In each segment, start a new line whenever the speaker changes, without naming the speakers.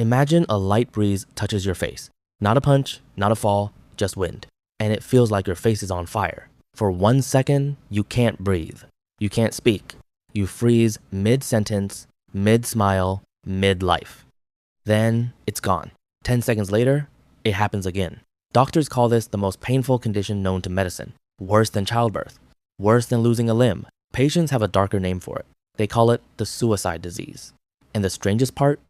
Imagine a light breeze touches your face. Not a punch, not a fall, just wind. And it feels like your face is on fire. For 1 second, you can't breathe. You can't speak. You freeze mid-sentence, mid-smile, mid-life. Then it's gone. 10 seconds later, it happens again. Doctors call this the most painful condition known to medicine. Worse than childbirth. Worse than losing a limb. Patients have a darker name for it. They call it the suicide disease. And the strangest part,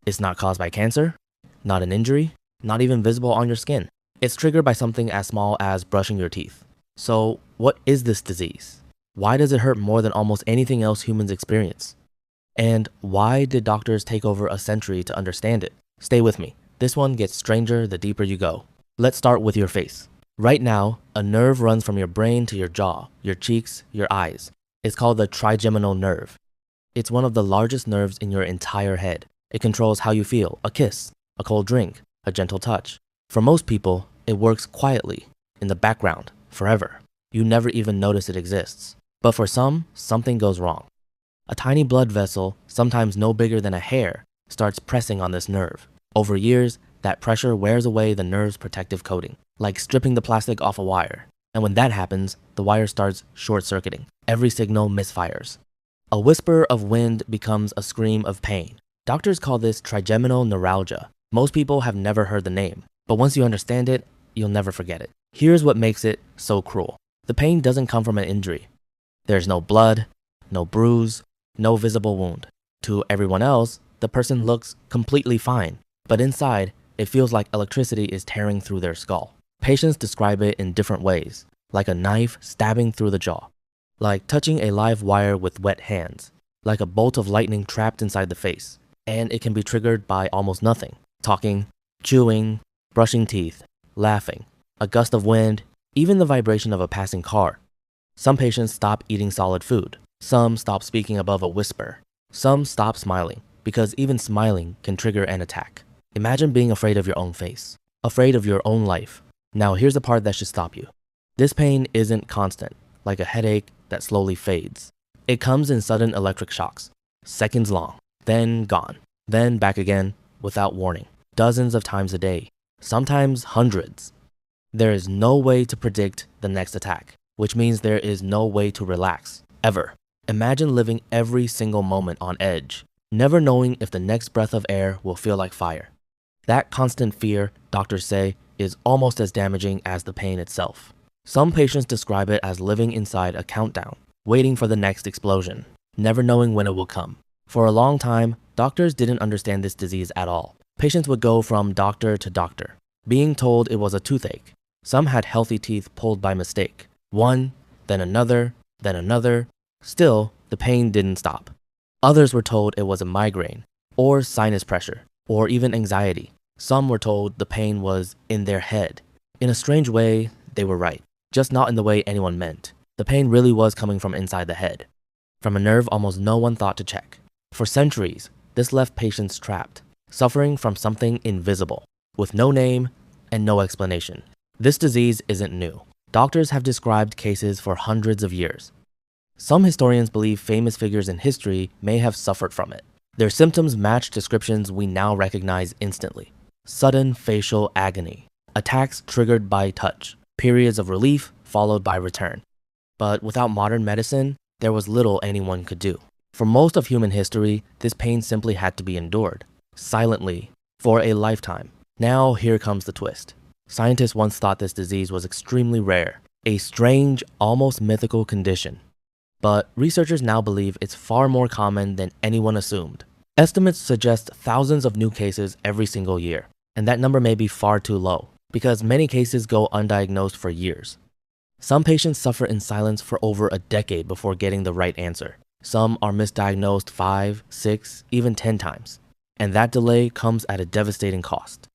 it's not caused by cancer, not an injury, not even visible on your skin. It's triggered by something as small as brushing your teeth. So what is this disease? Why does it hurt more than almost anything else humans experience? And why did doctors take over a century to understand it? Stay with me. This one gets stranger the deeper you go. Let's start with your face. Right now, a nerve runs from your brain to your jaw, your cheeks, your eyes. It's called the trigeminal nerve. It's one of the largest nerves in your entire head. It controls how you feel, a kiss, a cold drink, a gentle touch. For most people, it works quietly, in the background, forever. You never even notice it exists. But for some, something goes wrong. A tiny blood vessel, sometimes no bigger than a hair, starts pressing on this nerve. Over years, that pressure wears away the nerve's protective coating, like stripping the plastic off a wire. And when that happens, the wire starts short-circuiting. Every signal misfires. A whisper of wind becomes a scream of pain. Doctors call this trigeminal neuralgia. Most people have never heard the name, but once you understand it, you'll never forget it. Here's what makes it so cruel. The pain doesn't come from an injury. There's no blood, no bruise, no visible wound. To everyone else, the person looks completely fine, but inside, it feels like electricity is tearing through their skull. Patients describe it in different ways, like a knife stabbing through the jaw, like touching a live wire with wet hands, like a bolt of lightning trapped inside the face. And it can be triggered by almost nothing. Talking, chewing, brushing teeth, laughing, a gust of wind, even the vibration of a passing car. Some patients stop eating solid food. Some stop speaking above a whisper. Some stop smiling, because even smiling can trigger an attack. Imagine being afraid of your own face, afraid of your own life. Now here's the part that should stop you. This pain isn't constant, like a headache that slowly fades. It comes in sudden electric shocks, seconds long, then gone, then back again without warning, dozens of times a day, sometimes hundreds. There is no way to predict the next attack, which means there is no way to relax, ever. Imagine living every single moment on edge, never knowing if the next breath of air will feel like fire. That constant fear, doctors say, is almost as damaging as the pain itself. Some patients describe it as living inside a countdown, waiting for the next explosion, never knowing when it will come. For a long time, doctors didn't understand this disease at all. Patients would go from doctor to doctor, being told it was a toothache. Some had healthy teeth pulled by mistake. One, then another, then another. Still, the pain didn't stop. Others were told it was a migraine, or sinus pressure, or even anxiety. Some were told the pain was in their head. In a strange way, they were right, just not in the way anyone meant. The pain really was coming from inside the head, from a nerve almost no one thought to check. For centuries, this left patients trapped, suffering from something invisible, with no name and no explanation. This disease isn't new. Doctors have described cases for hundreds of years. Some historians believe famous figures in history may have suffered from it. Their symptoms match descriptions we now recognize instantly. Sudden facial agony, attacks triggered by touch, periods of relief followed by return. But without modern medicine, there was little anyone could do. For most of human history, this pain simply had to be endured, silently, for a lifetime. Now here comes the twist. Scientists once thought this disease was extremely rare, a strange, almost mythical condition. But researchers now believe it's far more common than anyone assumed. Estimates suggest thousands of new cases every single year, and that number may be far too low, because many cases go undiagnosed for years. Some patients suffer in silence for over a decade before getting the right answer. Some are misdiagnosed 5, 6, even 10 times, and that delay comes at a devastating cost.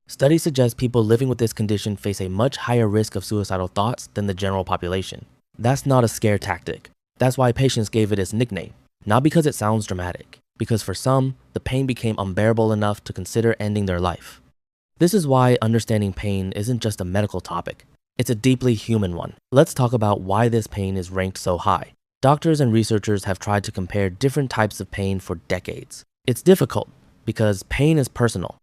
Studies suggest people living with this condition face a much higher risk of suicidal thoughts than the general population. That's not a scare tactic. That's why patients gave it its nickname, not because it sounds dramatic, because for some, the pain became unbearable enough to consider ending their life. This is why understanding pain isn't just a medical topic. It's a deeply human one. Let's talk about why this pain is ranked so high. Doctors and researchers have tried to compare different types of pain for decades. It's difficult, because pain is personal.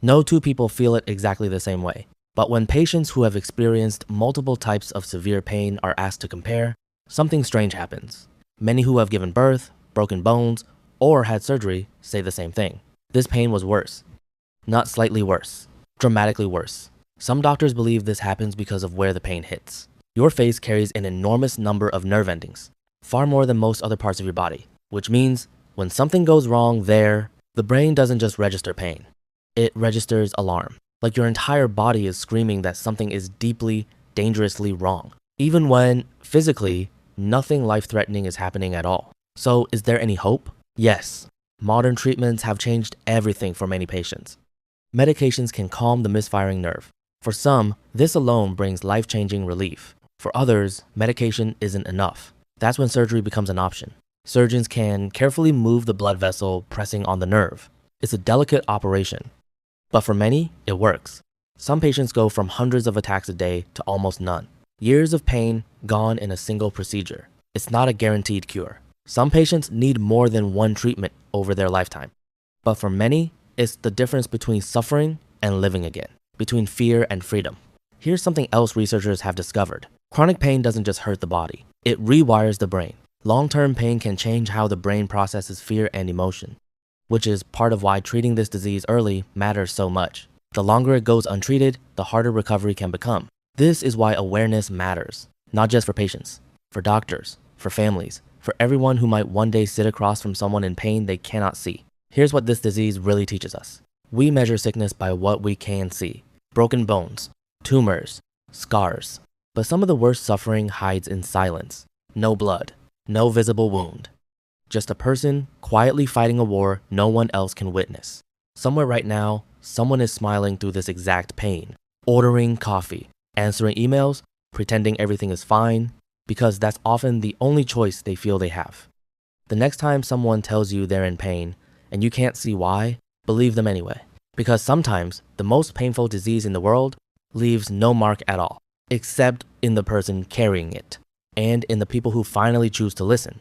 No two people feel it exactly the same way. But when patients who have experienced multiple types of severe pain are asked to compare, something strange happens. Many who have given birth, broken bones, or had surgery say the same thing. This pain was worse. Not slightly worse. Dramatically worse. Some doctors believe this happens because of where the pain hits. Your face carries an enormous number of nerve endings, far more than most other parts of your body, which means when something goes wrong there, the brain doesn't just register pain. It registers alarm. Like your entire body is screaming that something is deeply, dangerously wrong, even when, physically, nothing life-threatening is happening at all. So is there any hope? Yes. Modern treatments have changed everything for many patients. Medications can calm the misfiring nerve. For some, this alone brings life-changing relief. For others, medication isn't enough. That's when surgery becomes an option. Surgeons can carefully move the blood vessel pressing on the nerve. It's a delicate operation. But for many, it works. Some patients go from hundreds of attacks a day to almost none. Years of pain gone in a single procedure. It's not a guaranteed cure. Some patients need more than one treatment over their lifetime. But for many, it's the difference between suffering and living again, between fear and freedom. Here's something else researchers have discovered. Chronic pain doesn't just hurt the body. It rewires the brain. Long-term pain can change how the brain processes fear and emotion, which is part of why treating this disease early matters so much. The longer it goes untreated, the harder recovery can become. This is why awareness matters, not just for patients, for doctors, for families, for everyone who might one day sit across from someone in pain they cannot see. Here's what this disease really teaches us. We measure sickness by what we can see. Broken bones, tumors, scars. But some of the worst suffering hides in silence. No blood, no visible wound. Just a person quietly fighting a war no one else can witness. Somewhere right now, someone is smiling through this exact pain, ordering coffee, answering emails, pretending everything is fine, because that's often the only choice they feel they have. The next time someone tells you they're in pain and you can't see why, believe them anyway. Because sometimes the most painful disease in the world leaves no mark at all, except in the person carrying it, and in the people who finally choose to listen.